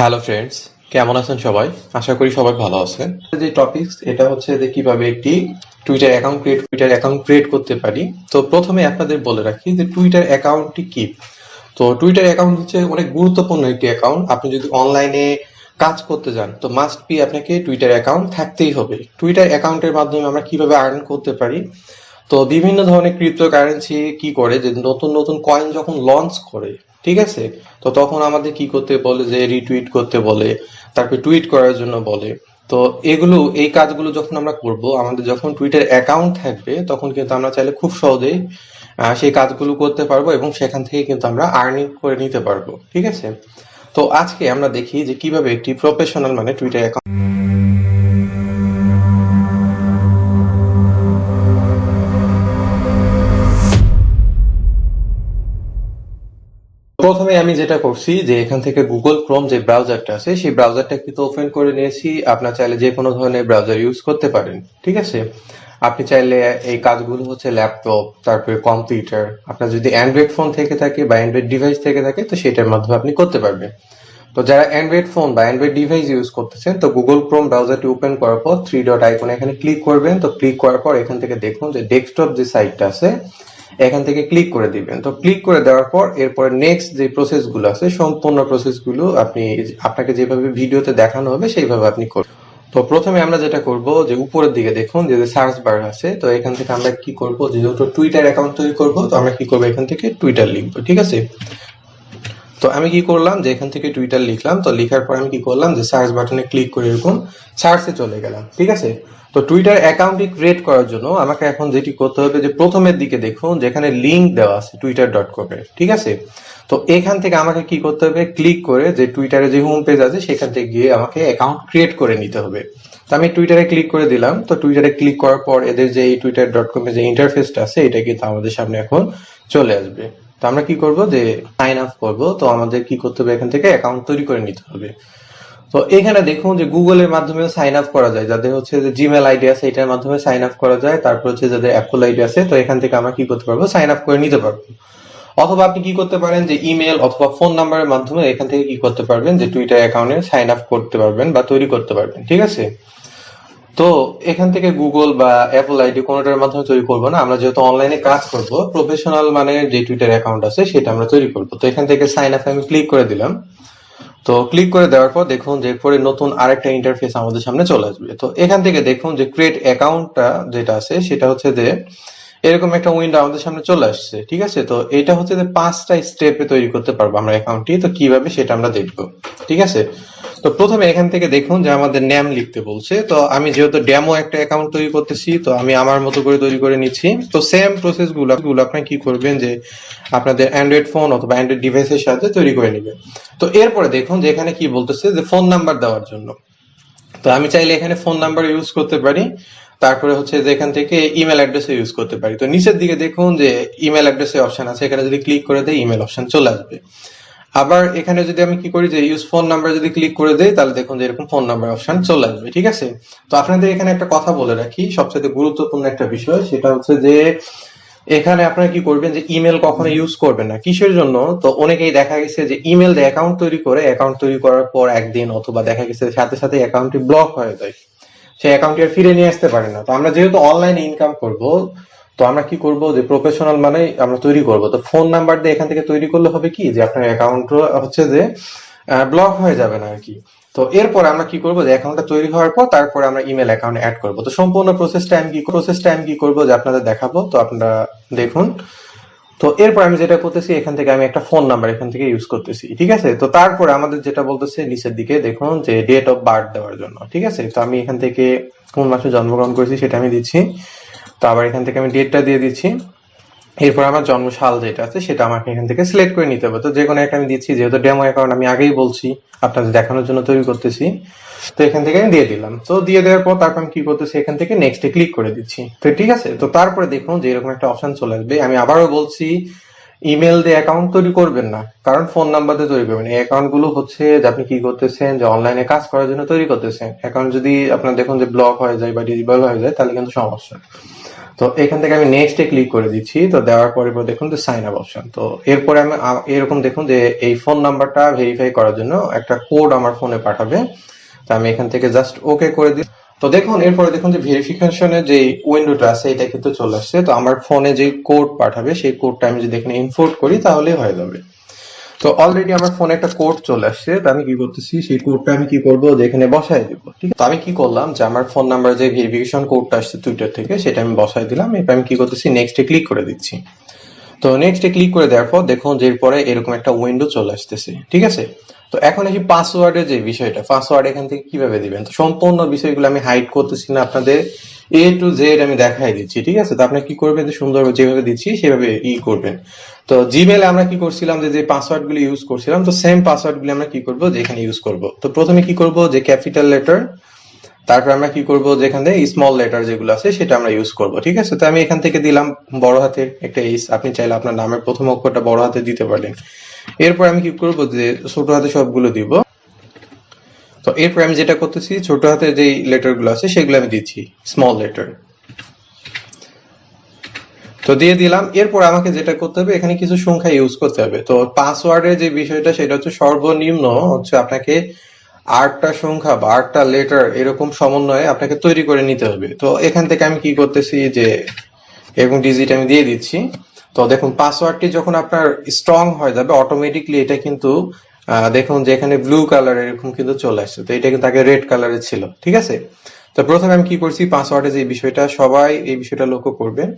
Hello friends, কেমন আছেন সবাই? আশা করি সবাই ভালো আছেন। যে টপিকস এটা হচ্ছে যে কিভাবে একটি টুইটার অ্যাকাউন্ট ক্রিয়েট করতে পারি। তো প্রথমে আপনাদের বলে রাখি যে টুইটার অ্যাকাউন্টটি কি। তো টুইটার অ্যাকাউন্ট হচ্ছে অনেক গুরুত্বপূর্ণ একটি অ্যাকাউন্ট। আপনি যদি অনলাইনে কাজ করতে যান তো মাস্ট বি আপনাকে টুইটার অ্যাকাউন্ট থাকতেই হবে। টুইটার অ্যাকাউন্টের মাধ্যমে আমরা কিভাবে আর্ন করতে পারি, তো বিভিন্ন ধরনের ক্রিপ্টোকারেন্সি কি করে যে নতুন নতুন কয়েন যখন লঞ্চ করে, ঠিক আছে, তো তখন আমাদের কি করতে বলে যে রিটুইট করতে বলে, তারপরে টুইট করার জন্য বলে। তো এই কাজগুলো যখন আমরা করব, আমাদের যখন টুইটার অ্যাকাউন্ট থাকবে তখন কিন্তু আমরা চাইলে খুব সহজেই সেই কাজগুলো করতে পারবো এবং সেখান থেকে কিন্তু আমরা আর্নিং করে নিতে পারবো, ঠিক আছে। তো আজকে আমরা দেখি যে কিভাবে একটি প্রফেশনাল মানে টুইটার অ্যাকাউন্ট। প্রথমে আমি যেটা করছি যে এখান থেকে গুগল ক্রোম যে ব্রাউজারটা আছে সেই ব্রাউজারটা কিন্তু ওপেন করে নিয়েছি। আপনার চাইলে যে কোনো ধরনের ব্রাউজার ইউজ করতে পারেন, ঠিক আছে। আপনি চাইলে এই কাজগুলো হচ্ছে ল্যাপটপ, তারপরে কম্পিউটার, আপনার যদি অ্যান্ড্রয়েড ফোন থেকে থাকে বা অ্যান্ড্রয়েড ডিভাইস থেকে থাকে তো সেটার মাধ্যমে আপনি করতে পারবেন। তো যারা অ্যান্ড্রয়েড ফোন বা অ্যান্ড্রয়েড ডিভাইস ইউজ করতেছেন তো গুগল ক্রোম ব্রাউজারটি ওপেন করার পর থ্রি ডট আইকনে এখানে ক্লিক করবেন। তো ক্লিক করার পর এখান থেকে দেখুন যে ডেস্কটপ যে সাইটটা আছে এখান থেকে ক্লিক করে দিবেন। তো ক্লিক করে দেওয়ার পর এরপরে নেক্সট যে প্রসেসগুলো আছে সম্পূর্ণ প্রসেসগুলো আপনাকে যেভাবে ভিডিওতে দেখানো হবে সেইভাবে আপনি করবেন। তো প্রথমে আমরা যেটা করব যে উপরের দিকে দেখুন যে সার্চ বার আছে, তো এখান থেকে আমরা কি করব, যেহেতু টুইটার অ্যাকাউন্ট তৈরি করব তো আমরা কি করব, এখান থেকে টুইটার লিখবো, ঠিক আছে। তো আমি কি করলাম যে এখান থেকে টুইটার লিখলাম। তো লেখার পর আমি কি করলাম যে সার্চ বাটনে ক্লিক করে এরকম সার্চে চলে গেলাম, ঠিক আছে। তো টুইটার অ্যাকাউন্টটি ক্রিয়েট করার জন্য আমাকে এখন যেটি করতে হবে যে প্রথমের দিকে দেখুন যেখানে লিংক দেওয়া আছে twitter.com এর, ঠিক আছে। তো এখান থেকে আমাকে কি করতে হবে, ক্লিক করে যে টুইটারে যে হোম পেজ আছে সেখান থেকে গিয়ে আমাকে অ্যাকাউন্ট ক্রিয়েট করে নিতে হবে। তো আমি টুইটারে ক্লিক করে দিলাম। তো টুইটারে ক্লিক করার পর এদের যে এই twitter.com এর যে ইন্টারফেসটা আছে এটা কিন্তু আমাদের সামনে এখন চলে আসবে। তো আমরা কি করব যে সাইন আপ করব। তো আমাদের কি করতে হবে, এখান থেকে অ্যাকাউন্ট তৈরি করে নিতে হবে। তো এখানে দেখুন যে গুগলের মাধ্যমে সাইন আপ করা যায়, যাদের হচ্ছে যে জিমেল আইডি আছে এটার মাধ্যমে সাইন আপ করা যায়। তারপর হচ্ছে যাদের অ্যাপল আইডি আছে তো এখান থেকে আমরা কি করতে পারবো, সাইন আপ করে নিতে পারবো। অথবা আপনি কি করতে পারেন যে ইমেল অথবা ফোন নাম্বারের মাধ্যমে এখান থেকে কি করতে পারবেন যে টুইটার অ্যাকাউন্টে সাইন আপ করতে পারবেন বা তৈরি করতে পারবেন, ঠিক আছে। তো এখান থেকে গুগল বা অ্যাপল আইডি কোনোটার মাধ্যমে তৈরি করবো না, আমরা যেহেতু অনলাইনে কাজ করব প্রফেশনাল মানে যে টুইটার অ্যাকাউন্ট আছে সেটা আমরা তৈরি করব। তো এখান থেকে সাইন আপ আমি ক্লিক করে দিলাম। তো ক্লিক করে দেওয়ার পর দেখুন যে এরপরে নতুন আরেকটা ইন্টারফেস আমাদের সামনে চলে আসবে। তো এখান থেকে দেখুন যে ক্রিয়েট অ্যাকাউন্টটা যেটা আছে সেটা হচ্ছে যে এরকম একটা উইন্ডো আমাদের সামনে চলে আসছে, ঠিক আছে। তো এটা হচ্ছে যে 5টা স্টেপে তৈরি করতে পারবো আমরা অ্যাকাউন্টটি। তো কিভাবে সেটা আমরা দেখবো, ঠিক আছে। তো প্রথমে এখান থেকে দেখুন যে আমাদের নাম লিখতে বলছে। তো আমি যেহেতু ডেমো একটা অ্যাকাউন্ট তৈরি করতেছি তো আমি আমার মতো করে তৈরি করে নিচ্ছি। তো সেম প্রসেস গুলো আপনি কি করবেন যে আপনাদের অ্যান্ড্রয়েড ফোন অথবা অ্যান্ড্রয়েড ডিভাইসের সাথে তৈরি করে নেবেন। তো এরপরে দেখুন যে এখানে কি বলতেছে যে ফোন নাম্বার দেওয়ার জন্য। তো আমি চাইলে এখানে ফোন নাম্বার ইউজ করতে পারি, তারপরে হচ্ছে যে এখান থেকে ইমেল অ্যাড্রেস ইউজ করতে পারি। তো নিচের দিকে দেখুন যে ইমেল অ্যাড্রেসের অপশন আছে, এখানে যদি ক্লিক করে দেয় ইমেল অপশন চলে আসবে। আবার এখানে যদি আমি কি করি যে ইউজ ফোন নাম্বার যদি ক্লিক করে দেই তাহলে দেখুন যে এরকম ফোন নাম্বার অপশন চলে আসবে, ঠিক আছে। তো আপনাদের এখানে একটা কথা বলে রাখি, সবচেয়ে গুরুত্বপূর্ণ একটা বিষয়, সেটা হচ্ছে যে এখানে আপনারা কি করবেন যে ইমেল কখনো ইউজ করবেন না। কিসের জন্য, তো অনেকেই দেখা গেছে যে ইমেল দিয়ে অ্যাকাউন্ট তৈরি করে, অ্যাকাউন্ট তৈরি করার পর একদিন অথবা দেখা গেছে সাথে সাথে অ্যাকাউন্টটি ব্লক হয়ে যায়, সেই অ্যাকাউন্টটি আর ফিরে নিয়ে আসতে পারে না। তো আমরা যেহেতু অনলাইনে ইনকাম করব তো আমরা কি করব যে প্রফেশনাল মানে আমরা তৈরি করব। তো ফোন নাম্বার দিয়ে এখান থেকে তৈরি করলে হবে কি যে আপনার অ্যাকাউন্ট হচ্ছে যে ব্লক হয়ে যাবে না আর কি। তো এরপর আমরা কি করব যে অ্যাকাউন্টটা তৈরি হওয়ার পর তারপরে আমরা ইমেল অ্যাকাউন্ট অ্যাড করব। তো সম্পূর্ণ প্রসেসটা আমি কি করব যে আপনাদের দেখাবো, তো আপনারা দেখুন। তো এরপর আমি যেটা করতেছি এখান থেকে আমি একটা ফোন নাম্বার এখান থেকে ইউজ করতেছি, ঠিক আছে। তো তারপরে আমাদের যেটা বলতেছে নিচের দিকে দেখুন যে ডেট অফ বার্থ দেওয়ার জন্য, ঠিক আছে। তো আমি এখান থেকে কোন মাসে জন্মগ্রহণ করেছি সেটা আমি দিচ্ছি। তো আবার এখান থেকে আমি ডেটটা দিয়ে দিচ্ছি। এরপর আমার জন্ম সাল যেটা আছে সেটা আমাকে এখান থেকে সিলেক্ট করে নিতে হবে। তো যে কোনো একটা আমি দিচ্ছি, যেহেতু ডেমো অ্যাকাউন্ট আমি আগেই বলছি আপনাদের দেখানোর জন্য তৈরি করতেছি। তো এখান থেকে আমি দিয়ে দিলাম। তো দিয়ে দেওয়ার পর তারপর আমি কি করতেছি এখান থেকে নেক্সটে ক্লিক করে দিচ্ছি। তো ঠিক আছে। তো তারপরে দেখুন যে এরকম একটা অপশন চলে আসবে। আমি আবারও বলছি ইমেল দিয়ে অ্যাকাউন্ট তৈরি করবেন না, কারণ ফোন নাম্বার দিয়ে তৈরি করবেন। এই অ্যাকাউন্ট গুলো হচ্ছে যে আপনি কি করতেছেন যে অনলাইনে কাজ করার জন্য তৈরি করতেছেন। অ্যাকাউন্ট যদি আপনার দেখুন যে ব্লক হয়ে যায় বা ডিসেবল হয়ে যায় তাহলে কিন্তু সমস্যা। তো এখান থেকে আমি নেক্সটে ক্লিক করে দিচ্ছি। তো দেওয়ার পরে দেখুন যে সাইন আপ অপশন। তো এরপরে আমি এরকম দেখুন যে এই ফোন নাম্বারটা ভেরিফাই করার জন্য একটা কোড আমার ফোনে পাঠাবে। তো আমি এখান থেকে জাস্ট ওকে করে দিই। তো দেখুন এরপরে দেখুন যে ভেরিফিকেশনের যে উইন্ডোটা আছে এটা কিন্তু চলে আসছে। তো আমার ফোনে যে কোড পাঠাবে সেই কোডটা আমি যদি এখানে ইনপুট করি তাহলেই হয়ে যাবে। তো অলরেডি আমার ফোনে একটা কোড চলে আসছে। তো আমি কি করতেছি, সেই কোডটা আমি কি করবো যে এখানে বসাই দিব। ঠিক আছে, তো আমি কি করলাম যে আমার ফোন নাম্বার যে ভেরিফিকেশন কোডটা আসছে টুইটার থেকে সেটা আমি বসাই দিলাম। এরপর আমি কি করতেছি, নেক্সটে ক্লিক করে দিচ্ছি। তো নেক্সটে ক্লিক করে দেওয়ার পর দেখুন যে এরপরে এরকম একটা উইন্ডো চলে আসতেছে। ঠিক আছে, তো এখন এই পাসওয়ার্ডের যে বিষয়টা, পাসওয়ার্ড এখান থেকে কিভাবে দিবেন, তো সম্পূর্ণ বিষয়গুলো আমি হাইড করতেছি না, আপনাদের এ টু জেড আমি দেখাই দিচ্ছি। ঠিক আছে, তো আপনি কি করবেন, যে সুন্দর যেভাবে দিচ্ছি সেভাবে করবেন। তো জিমেলে আমরা কি করছিলাম, যে পাসওয়ার্ড গুলো ইউজ করছিলাম, তো সেম পাসওয়ার্ড গুলো আমরা কি করবো যে এখানে ইউজ করব। তো প্রথমে কি করব যে ক্যাপিটাল লেটার, তারপর আমরা কি করব যেখান থেকে স্মল লেটার যেগুলো আছে সেটা আমরা ইউজ করব। ঠিক আছে, তো আমি এখান থেকে দিলাম বড় হাতের একটা এইচ। আপনি চাইলে আপনার নামের প্রথম অক্ষরটা বড় হাতে দিতে পারেন। এরপর আমি কি করব যে ছোট হাতে সবগুলো দিব। তো এরপর আমি যেটা করতেছি, ছোট হাতে যে লেটার গুলো আছে সেগুলো আমি দিচ্ছি স্মল লেটার। তো দিয়ে দিলাম। এরপর আমাকে যেটা করতে হবে, এখানে কিছু সংখ্যা ইউজ করতে হবে। তো পাসওয়ার্ডের যে বিষয়টা সেটা হচ্ছে সর্বনিম্ন হচ্ছে আপনাকে 8টা সংখ্যা বা 8টা লেটার এরকম সমন্বয়ে আপনাকে তৈরি করে নিতে হবে। তো এখান থেকে আমি কি করতেছি যে এরকম ডিজিট আমি দিয়ে দিচ্ছি। তো দেখুন পাসওয়ার্ডটি যখন আপনার স্ট্রং হয়ে যাবে অটোমেটিকলি এটা কিন্তু দেখুন যে এখানে ব্লু কালার এরকম কিন্তু চলে আসছে। তো এটা কিন্তু আগে রেড কালারের ছিল। ঠিক আছে, তো প্রথমে আমি কি করছি, পাসওয়ার্ডের যে বিষয়টা সবাই এই বিষয়টা লক্ষ্য করবেন।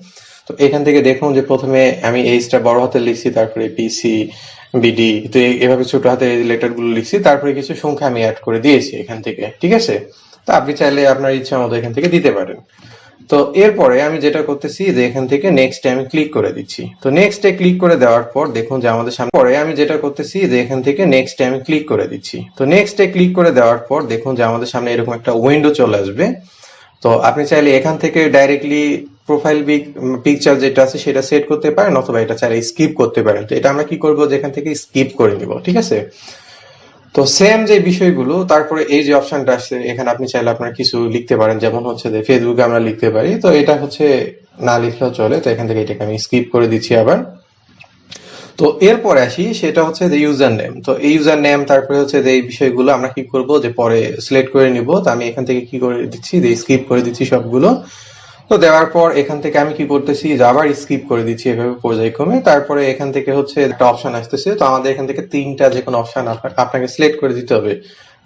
তো এখান থেকে দেখুন যে প্রথমে আমি এইচটা বড় হাতে লিখছি, তারপরে পিসি বিডি, তো এভাবে ছোট হাতে লেটার গুলো লিখছি, তারপরে কিছু সংখ্যা আমি অ্যাড করে দিয়েছি এখান থেকে। ঠিক আছে, তো আপনি চাইলে আপনার ইচ্ছা মতো এখান থেকে দিতে পারেন। তো এরপরে আমি যেটা করতেছি যে এখান থেকে নেক্সট আমি ক্লিক করে দিচ্ছি। তো নেক্সটে ক্লিক করে দেওয়ার পর দেখুন যে আমাদের সামনে পরে আমি যেটা করতেছি যে এখান থেকে নেক্সট আমি ক্লিক করে দিচ্ছি। তো নেক্সটে ক্লিক করে দেওয়ার পর দেখুন যে আমাদের সামনে এরকম একটা উইন্ডো চলে আসবে। তো আপনি চাইলে এখান থেকে ডাইরেক্টলি প্রোফাইল পিকচার যেটা আছে সেটা সেট করতে পারেন, অথবা এটা চাইলে স্কিপ করতে পারেন। তো এটা আমরা কি করবো, যেখান থেকে স্কিপ করে নিব। ঠিক আছে, তো সেম যে বিষয়গুলো, তারপরে এই যে অপশনটা আসছে এখানে আপনি চাইলে আপনার কিছু লিখতে পারেন, যেমন হচ্ছে যে ফেসবুকে আমরা লিখতে পারি। তো এটা হচ্ছে না লিখলেও চলে। তো এখান থেকে এটাকে আমি স্কিপ করে দিচ্ছি আবার। তো এরপরে আসি, সেটা হচ্ছে যে ইউজার নেম। তো এই ইউজার নেম তারপরে হচ্ছে যে এই বিষয়গুলো আমরা কি করব যে পরে সিলেক্ট করে নিব। তো আমি এখান থেকে কি করে দিচ্ছি, যে স্কিপ করে দিচ্ছি সবগুলো। তো দেওয়ার পর এখান থেকে আমি কি করতেছি, যে আবার স্কিপ করে দিচ্ছি এভাবে পর্যায়ক্রমে। তারপরে এখান থেকে হচ্ছে একটা অপশন আসতেছে। তো আমাদের এখান থেকে 3টা যে কোনো অপশন আপনাকে সিলেক্ট করে দিতে হবে।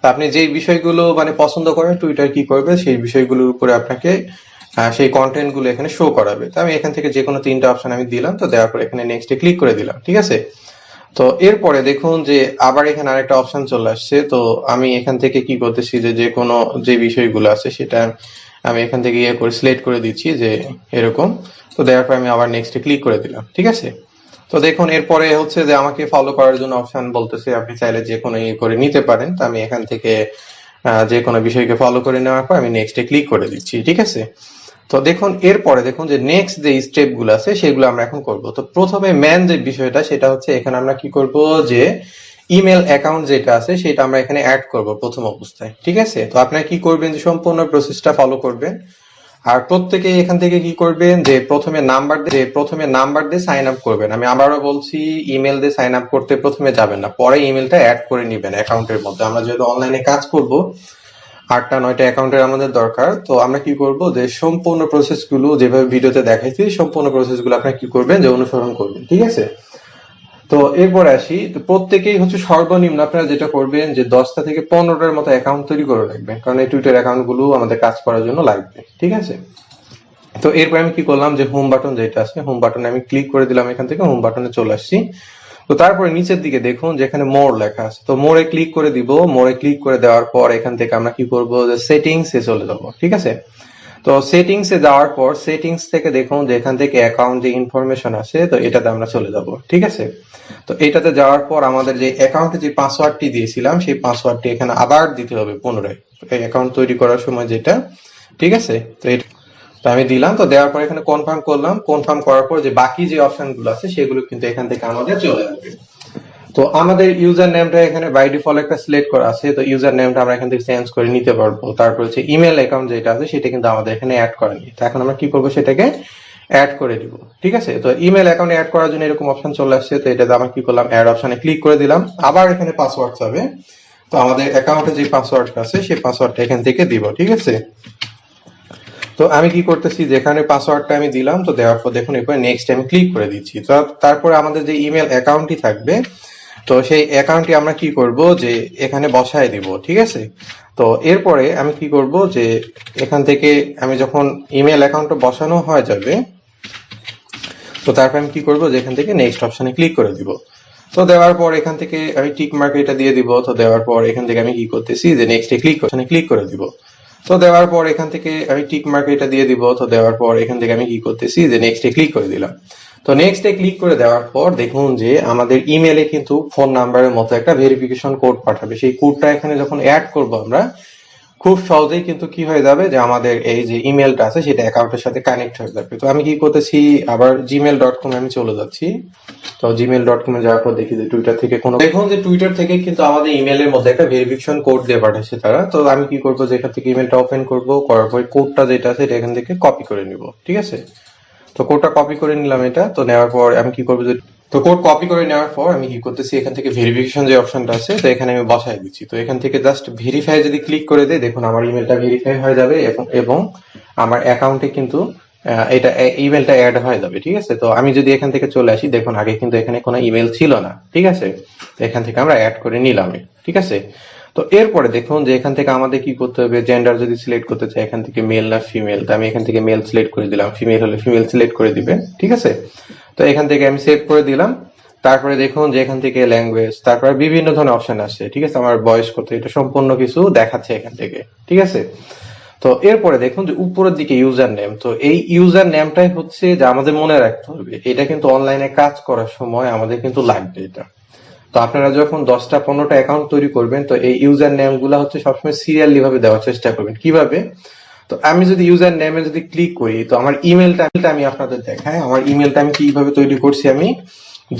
তো আপনি যেই বিষয়গুলো মানে পছন্দ করেন টুইটার কি করবে সেই বিষয়গুলোর উপরে আপনাকে সেই কন্টেন্ট গুলো এখানে শো করাবে। তো আমি এখান থেকে যে কোনো 3টা অপশন আমি দিলাম। তো দেওয়ার পর এখানে নেক্সটে ক্লিক করে দিলাম। ঠিক আছে, তো এরপরে দেখুন যে আবার এখানে আরেকটা অপশন চলে আসছে। তো আমি এখান থেকে কি করতেছি, যে কোনো যে বিষয়গুলো আছে সেটা আমি এখান থেকে ইয়ে করে সিলেক্ট করে দিচ্ছি যে এরকম। তো দেওয়ার পর আমি আবার নেক্সটে ক্লিক করে দিলাম। ঠিক আছে, তো দেখুন এরপরে হচ্ছে যে আমাকে ফলো করার জন্য অপশন বলতেছে, আপনি চাইলে যে কোনো ইয়ে করে নিতে পারেন। তো আমি এখান থেকে যে কোনো বিষয়কে ফলো করে নেওয়ার পর আমি নেক্সটে ক্লিক করে দিচ্ছি। ঠিক আছে, তো দেখুন এরপরে দেখুন যে নেক্সট যে স্টেপ গুলো আছে সেগুলো আমরা এখন করব। তো প্রথমে মেন যে বিষয়টা সেটা হচ্ছে এখানে আমরা কি করব, যে ইমেল অ্যাকাউন্ট যেটা আছে সেটা আমরা এখানে অ্যাড করব প্রথম অবস্থায়। ঠিক আছে, তো আপনারা কি করবেন, যে সম্পূর্ণ প্রসেসটা ফলো করবেন। আর প্রত্যেকে এখান থেকে কি করবেন, যে প্রথমে নাম্বার দিয়ে সাইন আপ করবেন। আমি আবারও বলছি, ইমেল দিয়ে সাইন আপ করতে প্রথমে যাবেন না, পরে ইমেলটা অ্যাড করে নিবেন অ্যাকাউন্টের মধ্যে। আমরা যেহেতু অনলাইনে কাজ করব, 8টা 9টা অ্যাকাউন্টের আমাদের দরকার। তো আমরা কি করব, যে সম্পূর্ণ প্রসেস গুলো যেভাবে ভিডিওতে দেখাইছি সম্পূর্ণ প্রসেস গুলো আপনারা কি করবেন, যে অনুসরণ করবেন। ঠিক আছে, তো এরপরে আসি। তো প্রত্যেকেই হচ্ছে সর্বনিম্ন আপনারা যেটা করবেন, যে 10টা থেকে 15টার মতো অ্যাকাউন্ট তৈরি করে রাখবেন, কারণ এই টুইটার অ্যাকাউন্ট গুলো আমাদের কাজ করার জন্য লাগবে। ঠিক আছে, তো এরপর আমি কি করলাম, যে হোম বাটন যেটা আছে হোম বাটনে আমি ক্লিক করে দিলাম। এখান থেকে হোম বাটনে চলে আসছি। তো তারপরে নিচের দিকে দেখুন যেখানে মোর লেখা আছে, তো মোরে ক্লিক করে দিব। মোরে ক্লিক করে দেওয়ার পর এখান থেকে আমরা কি করব, যে সেটিংস এ চলে যাব। ঠিক আছে, তো সেটিংস এ যাওয়ার পর সেটিংস থেকে দেখুন যে এখান থেকে অ্যাকাউন্ট যে ইনফরমেশন আছে, তো এটাতে আমরা চলে যাব। ঠিক আছে, তো এটাতে যাওয়ার পর আমাদের যে অ্যাকাউন্টে যে পাসওয়ার্ডটি দিয়েছিলাম সেই পাসওয়ার্ডটি এখানে আবার দিতে হবে পুনরায়, এই অ্যাকাউন্ট তৈরি করার সময় যেটা। ঠিক আছে, তো তো আমি দিলাম। তো দেওয়ার পর এখানে কনফার্ম করলাম। কনফার্ম করার পর যে বাকি যে অপশন গুলো আছে সেগুলো কিন্তু এখান থেকে আমাদের চলে আসবে। তো তো আমাদের ইউজার নেমটা এখানে বাই ডিফল্ট একটা সিলেক্ট করা আছে, তো ইউজার নেমটা আমরা এখান থেকে চেঞ্জ করে নিতে পারবো। তারপর হচ্ছে ইমেল অ্যাকাউন্ট যেটা আছে সেটা কিন্তু আমাদের এখানে অ্যাড করা নেই, তো এখন আমরা কি করবো সেটাকে অ্যাড করে দিব। ঠিক আছে, তো ইমেল অ্যাকাউন্ট অ্যাড করার জন্য এরকম অপশন চলে আসছে, তো এটাতে আমরা কি করলাম, অ্যাড অপশনে ক্লিক করে দিলাম। আবার এখানে পাসওয়ার্ড চাবে, তো আমাদের অ্যাকাউন্টে যে পাসওয়ার্ডটা আছে সেই পাসওয়ার্ডটা এখান থেকে দিব। ঠিক আছে, তো আমি কি করতেছি, যেখানে পাসওয়ার্ডটা আমি দিলাম, তো দেওয়ার পর দেখুন এরপর নেক্সট আমি ক্লিক করে দিচ্ছি। তো তারপরে আমাদের যে ইমেল অ্যাকাউন্টটি থাকবে, তো সেই অ্যাকাউন্টটি আমরা কি করব যে এখানে বসায় দিব। ঠিক আছে, তো এরপরে আমি কি করব যে এখান থেকে আমি যখন ইমেল অ্যাকাউন্টটা বসানো হয়ে যাবে, তো তারপর আমি কি করব যে এখান থেকে নেক্সট অপশনে ক্লিক করে দিব। তো দেওয়ার পর এখান থেকে আমি টিক মার্ক এটা দিয়ে দিব। তো দেওয়ার পর এখান থেকে আমি কি করতেছি যে নেক্সটে ক্লিক করে দিব। তো দেওয়ার পর এখান থেকে আমি টিক মার্ক এটা দিয়ে দিব। তো দেওয়ার পর এখান থেকে আমি কি করতেছি যে নেক্সটে ক্লিক করে দিলাম। তো নেক্সটে ক্লিক করে দেওয়ার পর দেখুন যে আমাদের ইমেলে কিন্তু ফোন নাম্বারের মতো একটা ভেরিফিকেশন কোড পাঠাবে। সেই কোডটা এখানে যখন অ্যাড করব আমরা, খুব সহজেই কিন্তু কি হয়ে যাবে যে আমাদের এই যে ইমেলটা আছে সেটা অ্যাকাউন্টের সাথে কানেক্ট হয়ে যাবে। তো আমি কি করতেছি, আবার gmail.com আমি চলে যাচ্ছি। তো gmail.com এ যাওয়ার পর দেখি যে টুইটার থেকে দেখুন যে টুইটার থেকে কিন্তু আমাদের ইমেলের মধ্যে একটা ভেরিফিকেশন কোড দিয়ে পাঠাচ্ছে তারা। তো আমি কি করবো যে এখান থেকে ইমেলটা ওপেন করব, করার পর কোডটা যেটা আছে এটা এখান থেকে কপি করে নিব। ঠিক আছে, তো কোডটা কপি করে নিলাম এটা। তো নেওয়ার পর আমি কি করবো যে, তো কোড কপি করে নেওয়ার পর আমি কি করতেছি, এখান থেকে ভেরিফিকেশন যে অপশনটা আছে তো এখানে আমি বসাই দিচ্ছি। তো এখান থেকে জাস্ট ভেরিফাই যদি ক্লিক করে দেই, দেখুন আমার ইমেলটা ভেরিফাই হয়ে যাবে এবং আমার অ্যাকাউন্টে কিন্তু এটা ইমেলটা অ্যাড হয়ে যাবে। ঠিক আছে, তো আমি যদি এখান থেকে চলে আসি, দেখুন আগে কিন্তু এখানে কোনো ইমেল ছিল না। ঠিক আছে, তো এখান থেকে আমরা অ্যাড করে নিলাম। ঠিক আছে, তো এরপরে দেখুন যে এখান থেকে আমাদের কি করতে হবে, জেন্ডার যদি সিলেক্ট করতে চাই এখান থেকে মেল না ফিমেল, তো আমি এখান থেকে মেল সিলেক্ট করে দিলাম, ফিমেল হলে ফিমেল সিলেক্ট করে দিবে। ঠিক আছে, তো এখান থেকে আমি সেভ করে দিলাম। তারপরে দেখুন যে এখান থেকে ল্যাঙ্গুয়েজ, তারপরে বিভিন্ন ধরনের অপশন আসছে। ঠিক আছে, আমার বয়স কত এটা সম্পূর্ণ কিছু দেখাচ্ছে এখান থেকে। ঠিক আছে, তো এরপরে দেখুন যে উপরের দিকে ইউজার নেম, তো এই ইউজার নেমটাই হচ্ছে যে আমাদের মনে রাখতে হবে, এটা কিন্তু অনলাইনে কাজ করার সময় আমাদের কিন্তু লাগবে এটা। তো আপনারা যখন 10টা 15টা অ্যাকাউন্ট তৈরি করবেন, তো এই ইউজার নেম গুলা হচ্ছে সবসময় সিরিয়ালি ভাবে দেওয়ার চেষ্টা করবেন। কিভাবে, তো আমি যদি ইউজার নেমে যদি ক্লিক করি, তো আমার ইমেলটা আমি আপনাদের দেখাই, আমার ইমেলটা আমি কিভাবে তৈরি করছি, আমি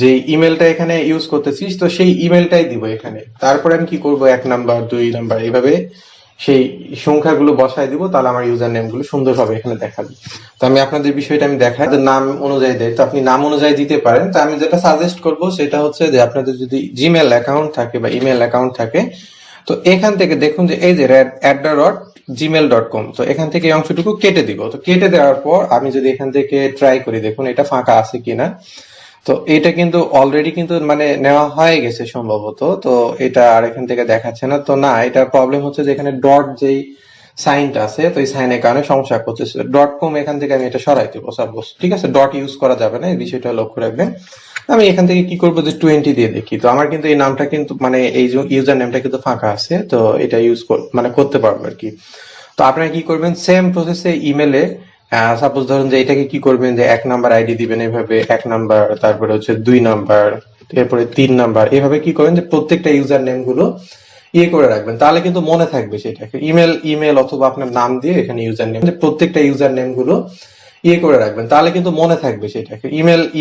যে ইমেলটা এখানে ইউজ করতেছি তো সেই ইমেলটাই দিব এখানে। তারপরে আমি কি করব, 1 নাম্বার 2 নাম্বার এইভাবে সেই সংখ্যাগুলো বসায় দিব, তাহলে আমার ইউজার নেম গুলো সুন্দরভাবে এখানে দেখাবে। তো আমি আপনাদের বিষয়টা আমি দেখাই, নাম অনুযায়ী দেয়, তো আপনি নাম অনুযায়ী দিতে পারেন। তো আমি যেটা সাজেস্ট করব সেটা হচ্ছে যে আপনাদের যদি জিমেল অ্যাকাউন্ট থাকে বা ইমেল অ্যাকাউন্ট থাকে, তো এখান থেকে দেখুন যে এই যে @gmail.com, তো এখান থেকে এই অংশটুকু কেটে দিব। তো কেটে দেওয়ার পর আমি যদি এখান থেকে ট্রাই করি, দেখুন এটা ফাঁকা আছে কিনা। তো এটা কিন্তু অলরেডি কিন্তু মানে নেওয়া হয়ে গেছে সম্ভবত, তো এটা আর এখান থেকে দেখাচ্ছে না। তো না, এটার প্রবলেম হচ্ছে যে এখানে ডট যেই সাইনটা আছে, তো এই সাইনের কারণে সমস্যা করতেছে। .com এখান থেকে আমি এটা সরাই দেবো সাপোজ। ঠিক আছে, ডট ইউজ করা যাবে না, এই বিষয়টা লক্ষ্য রাখবেন। আমি এখান থেকে কি করবো যে 20 দিয়ে দেখি। তো আমার কিন্তু এই নামটা কিন্তু মানে এই ইউজার নেমটা কিন্তু ফাঁকা আছে, তো এটা ইউজ মানে করতে পারবো আর কি। তো আপনারা কি করবেন, সেম প্রসেসে ইমেলে সাপোজ ধরুন যে এটাকে কি করবেন যে 1 নাম্বার আইডি দিবেন, এভাবে 1 নাম্বার, তারপরে হচ্ছে 2 নাম্বার, এরপরে 3 নাম্বার, এভাবে কি করবেন যে প্রত্যেকটা ইউজার নেম গুলো করে রাখবেন, তাহলে কিন্তু মনে থাকবে সেটাকে। ইমেল অথবা আপনার নাম দিয়ে এখানে ইউজার নেম, প্রত্যেকটা ইউজার নেম গুলো করে রাখবেন, তাহলে কিন্তু মনে থাকবে সেটাকে।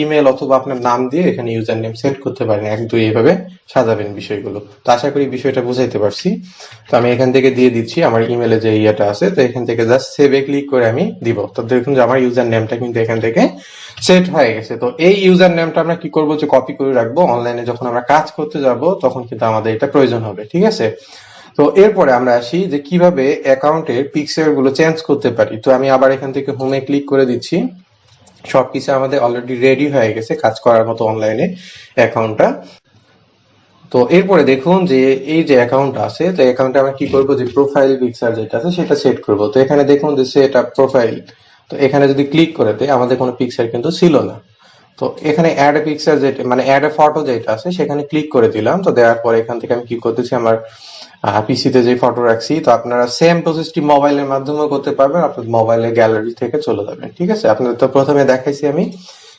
ইমেল অথবা আপনার নাম দিয়ে এখানে ইউজার নেম সেট করতে পারেন, 1 2 এইভাবে সাজাবেন বিষয়গুলো। তো আশা করি বিষয়টা বুঝাইতে পারছি। তো আমি এখান থেকে দিয়ে দিচ্ছি আমার ইমেলে যে ইয়েটা আছে, তো এখান থেকে জাস্ট সেভে ক্লিক করে আমি দিব। তো দেখুন যে আমার ইউজার নেমটা কিন্তু এখান থেকে সেট হয়ে গেছে। তো এই ইউজার নেমটা আমরা কি করবো যে কপি করে রাখবো, অনলাইনে যখন আমরা কাজ করতে যাব তখন কিন্তু আমাদের এটা প্রয়োজন হবে। ঠিক আছে, তো এরপরে আমরা আসি যে কিভাবে অ্যাকাউন্টের পিক্সেল গুলো চেঞ্জ করতে পারি। তো আমি আবার এখান থেকে হোমে ক্লিক করে দিচ্ছি। সবকিছু আমাদের অলরেডি রেডি হয়ে গেছে কাজ করার মতো অনলাইনে অ্যাকাউন্টটা। তো এরপরে দেখুন যে এই যে অ্যাকাউন্ট আছে, তো অ্যাকাউন্টে আমরা কি করব যে প্রোফাইল পিকচার যেটা আছে সেটা সেট করব। তো এখানে দেখুন যে সেট আপ প্রোফাইল, তো এখানে যদি ক্লিক করে দেয় আমাদের কোনো পিকচার কিন্তু ছিল না। তো এখানে অ্যাড এ পিকচার যেটা মানে অ্যাড এ ফটো যেটা আছে সেখানে ক্লিক করে দিলাম। তো দেওয়ার পর এখান থেকে আমি কি করতেছি, আমার পিসিতে যে ফটো রাখছি, তো আপনারা সেম প্রসেসটি মোবাইলের মাধ্যমেও করতে পারবেন, আপনার মোবাইলের গ্যালারি থেকে চলে যাবেন। ঠিক আছে, আপনাদের তো প্রথমে দেখাইছি আমি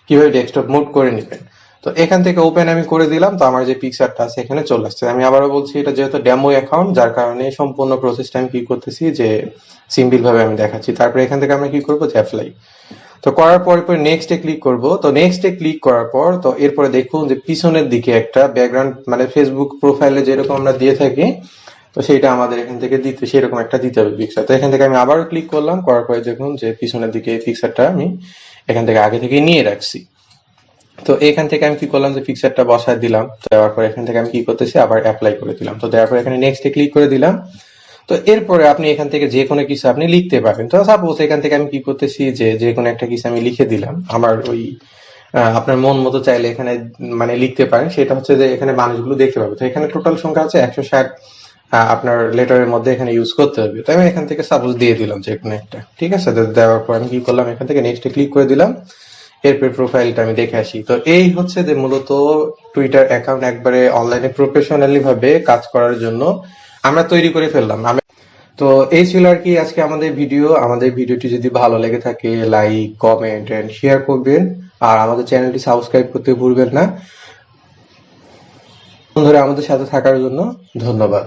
কিভাবে ডেস্কটপ মুভ করে নেবেন। তো এখান থেকে ওপেন আমি করে দিলাম, তো আমার যে পিকচারটা আছে এখানে চলে আসছে। আমি আবারও বলছি এটা যেহেতু ডেমো অ্যাকাউন্ট, যার কারণে সম্পূর্ণ প্রসেসটা আমি কি করতেছি যে সিম্পল ভাবে আমি দেখাচ্ছি। তারপরে এখান থেকে আমরা কি করবো যে অ্যাপ্লাই। তো করার পরে নেক্সটে ক্লিক করব। তো নেক্সটে ক্লিক করার পর তো এরপরে দেখুন যে পিছনের দিকে একটা ব্যাকগ্রাউন্ড মানে ফেসবুক প্রোফাইলে যেরকম আমরা দিয়ে থাকি, তো সেইটা আমাদের এখান থেকে দিতে সেরকম একটা দিতে হবে পিকচার। তো এখান থেকে আমি আবারও ক্লিক করলাম, করার পরে দেখুন যে পিছনের দিকে এই পিকচারটা আমি এখান থেকে আগে থেকে নিয়ে রাখছি। তো এখান থেকে আমি কি করলাম যে পিকচারটা বসায় দিলাম, দেওয়ার পর এখান থেকে আমি কি করতেছি আবার অ্যাপ্লাই করে দিলাম। তো দেওয়ার পর এখানে নেক্সটে ক্লিক করে দিলাম। তো এরপরে আপনি এখান থেকে যে কোনো কিছু আপনি লিখতে পারেন। তো সাপোজ এখান থেকে আমি কি করতেছি যে কোনো একটা কিছু আমি লিখে দিলাম আমার ওই আপনার মন মতো চাইলে এখানে মানে লিখতে পারেন। সেটা হচ্ছে যে এখানে মানুষগুলো দেখতে পাবে। তো এখানে টোটাল সংখ্যা আছে 160 আপনার লেটারের মধ্যে এখানে ইউজ করতে হবে। তো আমি এখান থেকে সাপোজ দিয়ে দিলাম যে কোনো একটা, ঠিক আছে। তো দেওয়ার পর আমি কি করলাম এখান থেকে নেক্সটে ক্লিক করে দিলাম। এরপর প্রোফাইলটা আমি দেখে আসি। তো এই হচ্ছে যে মূলত টুইটার অ্যাকাউন্ট একবারে অনলাইনে প্রফেশনালি ভাবে কাজ করার জন্য আমরা তৈরি করে ফেললাম। তো এই ছিল আর কি আজকে আমাদের ভিডিও। আমাদের ভিডিওটি যদি ভালো লেগে থাকে লাইক, কমেন্ট এন্ড শেয়ার করবেন, আর আমাদের চ্যানেলটি সাবস্ক্রাইব করতে ভুলবেন না। বন্ধুরা, আমাদের সাথে থাকার জন্য ধন্যবাদ।